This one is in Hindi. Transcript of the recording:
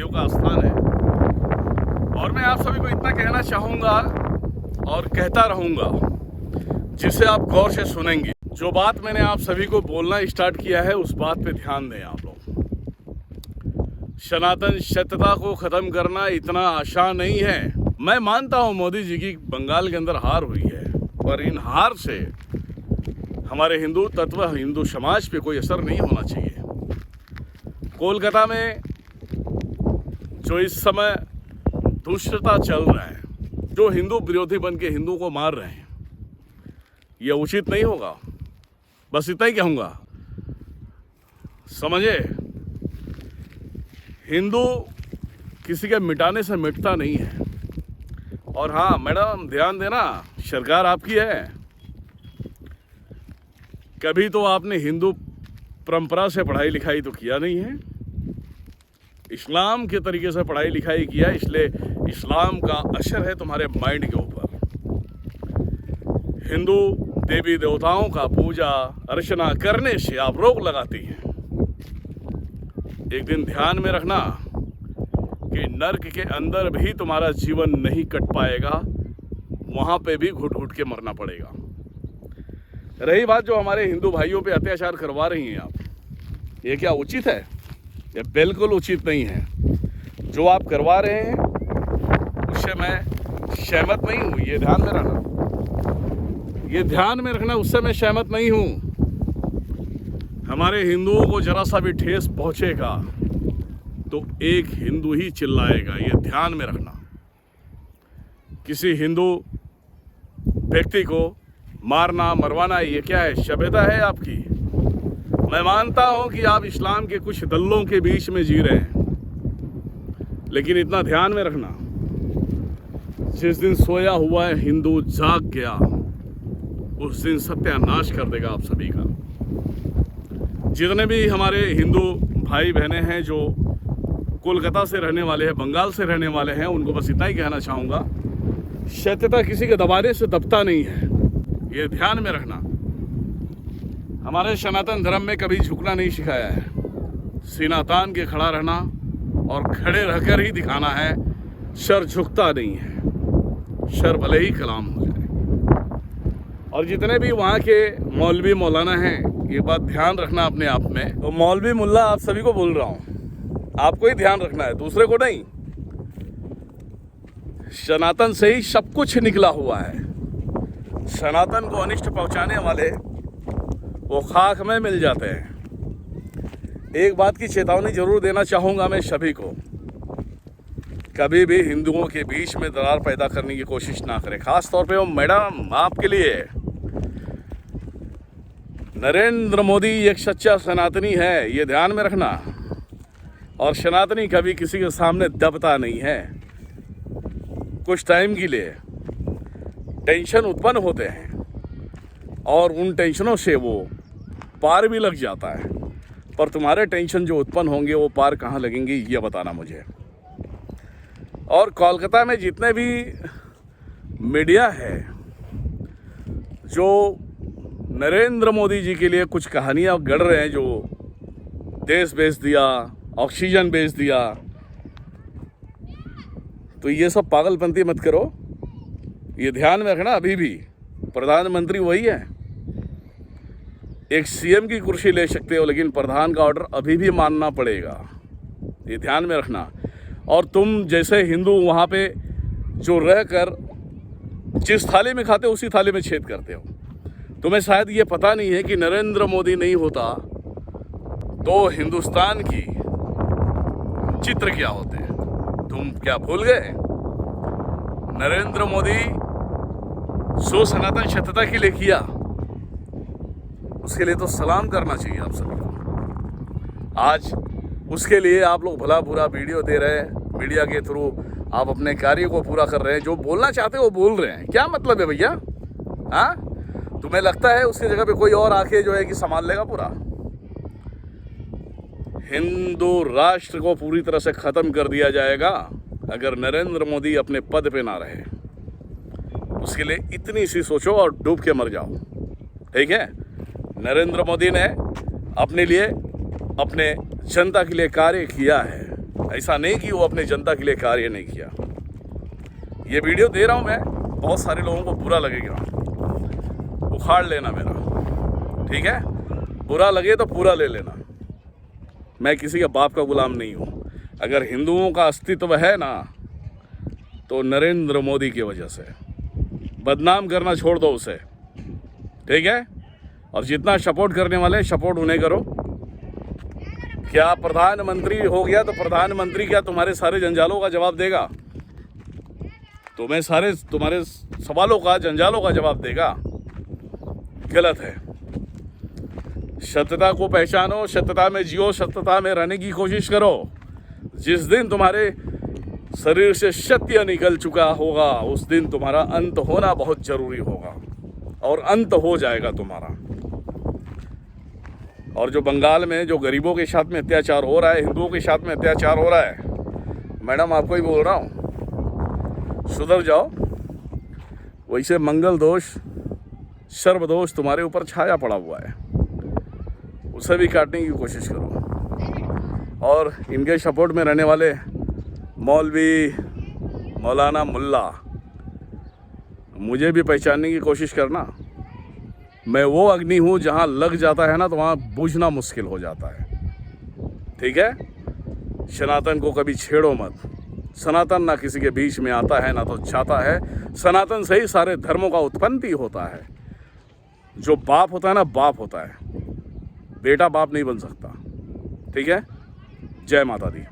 देव का स्थान है। और मैं आप सभी को इतना कहना चाहूँगा और कहता रहूँगा, जिसे आप गौर से सुनेंगे। जो बात मैंने आप सभी को बोलना स्टार्ट किया है, उस बात पे ध्यान दें आप लोग। सनातन सत्यता को ख़त्म करना इतना आसान नहीं है। मैं मानता हूँ मोदी जी की बंगाल के अंदर हार हुई है, पर इन हार से हमारे हिंदू तत्व, हिंदू समाज पे कोई असर नहीं होना चाहिए। कोलकाता में जो इस समय दुष्टता चल रहा है, जो हिंदू विरोधी बन के हिंदू को मार रहे हैं, यह उचित नहीं होगा। बस इतना ही कहूँगा, समझे, हिंदू किसी के मिटाने से मिटता नहीं है। और हाँ मैडम, ध्यान देना, सरकार आपकी है। कभी तो आपने हिंदू परंपरा से पढ़ाई लिखाई तो किया नहीं है, इस्लाम के तरीके से पढ़ाई लिखाई किया, इसलिए इस्लाम का असर है तुम्हारे माइंड के ऊपर। हिंदू देवी देवताओं का पूजा अर्चना करने से आप रोक लगाती हैं। एक दिन ध्यान में रखना कि नर्क के अंदर भी तुम्हारा जीवन नहीं कट पाएगा, वहाँ पे भी घुट घुट के मरना पड़ेगा। रही बात जो हमारे हिंदू भाइयों पे अत्याचार करवा रही हैं आप, ये क्या उचित है? ये बिल्कुल उचित नहीं है। जो आप करवा रहे हैं उससे मैं सहमत नहीं हूँ, ये ध्यान में रखना, ये ध्यान में रखना, उससे मैं सहमत नहीं हूँ। हमारे हिंदुओं को जरा सा भी ठेस पहुँचेगा तो एक हिंदू ही चिल्लाएगा, ये ध्यान में रखना। किसी हिंदू व्यक्ति को मारना मरवाना ये क्या है? सभ्यता है आपकी? मैं मानता हूं कि आप इस्लाम के कुछ दलों के बीच में जी रहे हैं, लेकिन इतना ध्यान में रखना, जिस दिन सोया हुआ है हिंदू जाग गया, उस दिन सत्यानाश कर देगा आप सभी का। जितने भी हमारे हिंदू भाई बहनें हैं जो कोलकाता से रहने वाले हैं, बंगाल से रहने वाले हैं, उनको बस इतना ही कहना चाहूँगा, सत्यता किसी के दबाने से दबता नहीं है, ये ध्यान में रखना। हमारे सनातन धर्म में कभी झुकना नहीं सिखाया है, सीना तान के खड़ा रहना और खड़े रहकर ही दिखाना है। सर झुकता नहीं है, सर भले ही कलाम हो जाए। और जितने भी वहाँ के मौलवी मौलाना हैं, ये बात ध्यान रखना अपने आप में। तो मौलवी मुल्ला आप सभी को बोल रहा हूँ, आपको ही ध्यान रखना है, दूसरे को नहीं। सनातन से ही सब कुछ निकला हुआ है। सनातन को अनिष्ट पहुंचाने वाले वो खाक में मिल जाते हैं। एक बात की चेतावनी जरूर देना चाहूँगा मैं सभी को, कभी भी हिंदुओं के बीच में दरार पैदा करने की कोशिश ना करें। खास तौर पे वो मैडम आपके लिए, नरेंद्र मोदी एक सच्चा सनातनी है, ये ध्यान में रखना। और सनातनी कभी किसी के सामने दबता नहीं है। कुछ टाइम के लिए टेंशन उत्पन्न होते हैं और उन टेंशनों से वो पार भी लग जाता है, पर तुम्हारे टेंशन जो उत्पन्न होंगे वो पार कहाँ लगेंगे ये बताना मुझे। और कोलकाता में जितने भी मीडिया है जो नरेंद्र मोदी जी के लिए कुछ कहानियाँ गढ़ रहे हैं, जो देश बेच दिया, ऑक्सीजन बेच दिया, तो ये सब पागलपंती मत करो, ये ध्यान में रखना। अभी भी प्रधानमंत्री वही है। एक सीएम की कुर्सी ले सकते हो, लेकिन प्रधान का ऑर्डर अभी भी मानना पड़ेगा, ये ध्यान में रखना। और तुम जैसे हिंदू वहाँ पे जो रह कर जिस थाली में खाते हो उसी थाली में छेद करते हो। तुम्हें शायद ये पता नहीं है कि नरेंद्र मोदी नहीं होता तो हिंदुस्तान की चित्र क्या होते हैं। तुम क्या भूल गए? नरेंद्र मोदी जो सनातन सत्यता के लिए किया, उसके लिए तो सलाम करना चाहिए आप सभी को। आज उसके लिए आप लोग भला बुरा वीडियो दे रहे हैं, मीडिया के थ्रू आप अपने कार्य को पूरा कर रहे हैं। जो बोलना चाहते हो वो बोल रहे हैं, क्या मतलब है भैया? हाँ, तुम्हें लगता है उसकी जगह पे कोई और आके जो है कि संभाल लेगा पूरा? हिंदू राष्ट्र को पूरी तरह से ख़त्म कर दिया जाएगा अगर नरेंद्र मोदी अपने पद पे ना रहे। उसके लिए इतनी सी सोचो और डूब के मर जाओ, ठीक है? नरेंद्र मोदी ने अपने लिए, अपने जनता के लिए कार्य किया है, ऐसा नहीं कि वो अपने जनता के लिए कार्य नहीं किया। ये वीडियो दे रहा हूँ मैं, बहुत सारे लोगों को बुरा लगेगा, उखाड़ लेना मेरा, ठीक है? बुरा लगे तो पूरा ले लेना। मैं किसी के बाप का गुलाम नहीं हूँ। अगर हिंदुओं का अस्तित्व है ना तो नरेंद्र मोदी की वजह से। बदनाम करना छोड़ दो उसे, ठीक है? और जितना सपोर्ट करने वाले सपोर्ट उन्हें करो। क्या प्रधानमंत्री हो गया तो प्रधानमंत्री क्या तुम्हारे सारे जंजालों का जवाब देगा? तुम्हारे सवालों का, जंजालों का जवाब देगा? गलत है। सत्यता को पहचानो, सत्यता में जियो, सत्यता में रहने की कोशिश करो। जिस दिन तुम्हारे शरीर से सत्य निकल चुका होगा उस दिन तुम्हारा अंत होना बहुत जरूरी होगा, और अंत हो जाएगा तुम्हारा। और जो बंगाल में जो गरीबों के साथ में अत्याचार हो रहा है, हिंदुओं के साथ में अत्याचार हो रहा है, मैडम आपको ही बोल रहा हूँ, सुधर जाओ। वैसे मंगल दोष, सर्व दोष तुम्हारे ऊपर छाया पड़ा हुआ है, उसे भी काटने की कोशिश करो। और इनके सपोर्ट में रहने वाले मौलवी, मौलाना, मुल्ला, मुझे भी पहचानने की कोशिश करना। मैं वो अग्नि हूँ जहाँ लग जाता है ना तो वहाँ बुझना मुश्किल हो जाता है, ठीक है? सनातन को कभी छेड़ो मत। सनातन ना किसी के बीच में आता है ना तो जाता है। सनातन से ही सारे धर्मों का उत्पत्ति होता है। जो बाप होता है ना, बाप होता है, बेटा बाप नहीं बन सकता, ठीक है? जय माता दी।